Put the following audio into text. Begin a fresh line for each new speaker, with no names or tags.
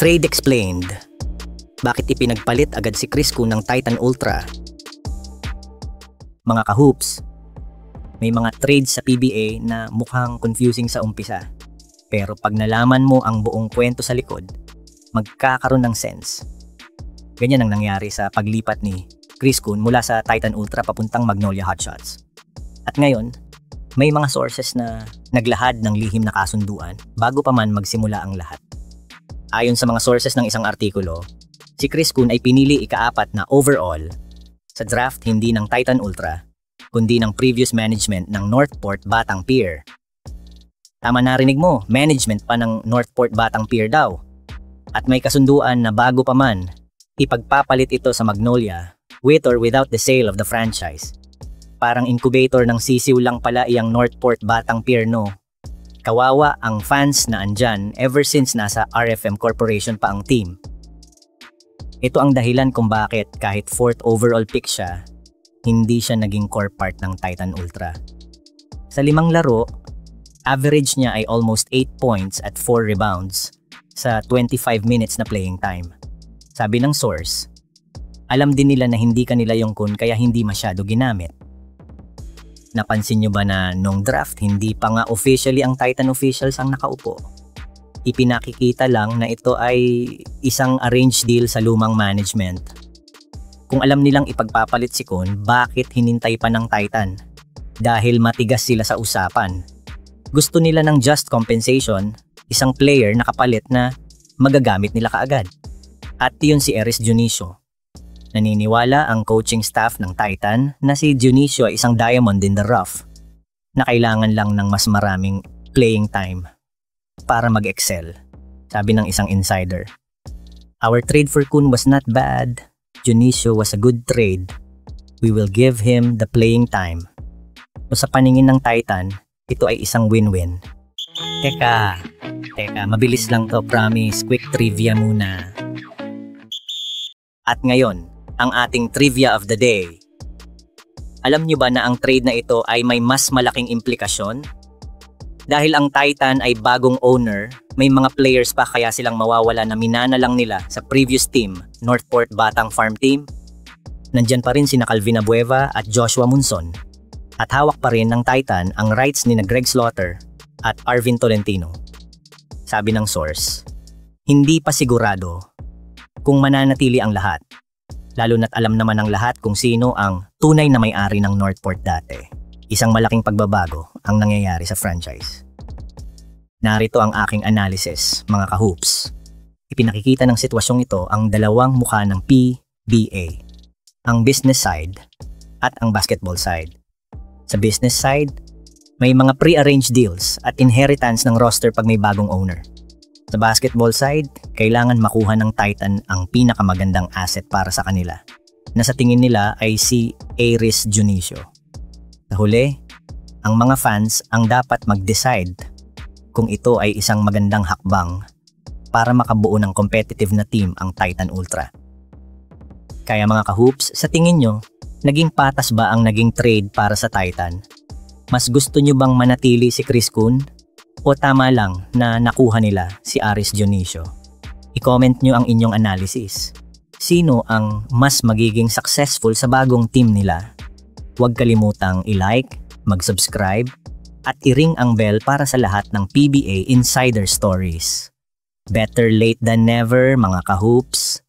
Trade explained. Bakit ipinagpalit agad si Chris Kun ng Titan Ultra? Mga kahoops, may mga trades sa PBA na mukhang confusing sa umpisa. Pero pag nalaman mo ang buong kwento sa likod, magkakaroon ng sense. Ganyan ang nangyari sa paglipat ni Chris Kun mula sa Titan Ultra papuntang Magnolia Hotshots. At ngayon, may mga sources na naglahad ng lihim na kasunduan bago pa man magsimula ang lahat. Ayon sa mga sources ng isang artikulo, si Chris Kun ay pinili ika-4 na overall sa draft hindi ng Titan Ultra, kundi ng previous management ng Northport Batang Pier. Tama, narinig mo, management pa ng Northport Batang Pier daw. At may kasunduan na bago pa man, ipagpapalit ito sa Magnolia with or without the sale of the franchise. Parang incubator ng sisiw lang pala iyang Northport Batang Pier, no? Kawawa ang fans na andyan ever since nasa RFM Corporation pa ang team. Ito ang dahilan kung bakit kahit 4th overall pick siya, hindi siya naging core part ng Titan Ultra. Sa 5 laro, average niya ay almost 8 points at 4 rebounds sa 25 minutes na playing time. Sabi ng source, alam din nila na hindi kanila yung Kun kaya hindi masyado ginamit. Napansin nyo ba na nung draft hindi pa nga officially ang Titan officials ang nakaupo? Ipinakikita lang na ito ay isang arranged deal sa lumang management. Kung alam nilang ipagpapalit si Kun, bakit hinintay pa ng Titan? Dahil matigas sila sa usapan. Gusto nila ng just compensation, isang player na kapalit na magagamit nila kaagad. At yun si Aris Dionisio. Naniniwala ang coaching staff ng Titan na si Dionisio ay isang diamond in the rough na kailangan lang ng mas maraming playing time para mag-excel, sabi ng isang insider. Our trade for Kun was not bad. Dionisio was a good trade. We will give him the playing time. So sa paningin ng Titan, ito ay isang win-win. Teka, mabilis lang to, promise. Quick trivia muna. At ngayon, ang ating trivia of the day. Alam niyo ba na ang trade na ito ay may mas malaking implikasyon? Dahil ang Titan ay bagong owner, may mga players pa kaya silang mawawala na minana lang nila sa previous team, Northport Batang Farm Team. Nandyan pa rin sina Calvin Abueva at Joshua Munson. At hawak pa rin ng Titan ang rights ni Greg Slaughter at Arvin Tolentino. Sabi ng source, hindi pa sigurado kung mananatili ang lahat. Lalo na't alam naman ng lahat kung sino ang tunay na may-ari ng Northport dati. Isang malaking pagbabago ang nangyayari sa franchise. Narito ang aking analysis, mga kahoops. Ipinakikita ng sitwasyong ito ang dalawang mukha ng PBA. Ang business side at ang basketball side. Sa business side, may mga pre-arranged deals at inheritance ng roster pag may bagong owner. Sa basketball side, kailangan makuha ng Titan ang pinakamagandang asset para sa kanila, na sa tingin nila ay si Aris Dionisio. Sa huli, ang mga fans ang dapat mag-decide kung ito ay isang magandang hakbang para makabuo ng competitive na team ang Titan Ultra. Kaya mga kahoops, sa tingin nyo, naging patas ba ang naging trade para sa Titan? Mas gusto nyo bang manatili si Chris Kun? O tama lang na nakuha nila si Aris Dionisio? I-comment nyo ang inyong analysis. Sino ang mas magiging successful sa bagong team nila? Huwag kalimutang i-like, mag-subscribe, at i-ring ang bell para sa lahat ng PBA Insider Stories. Better late than never, mga kahoops.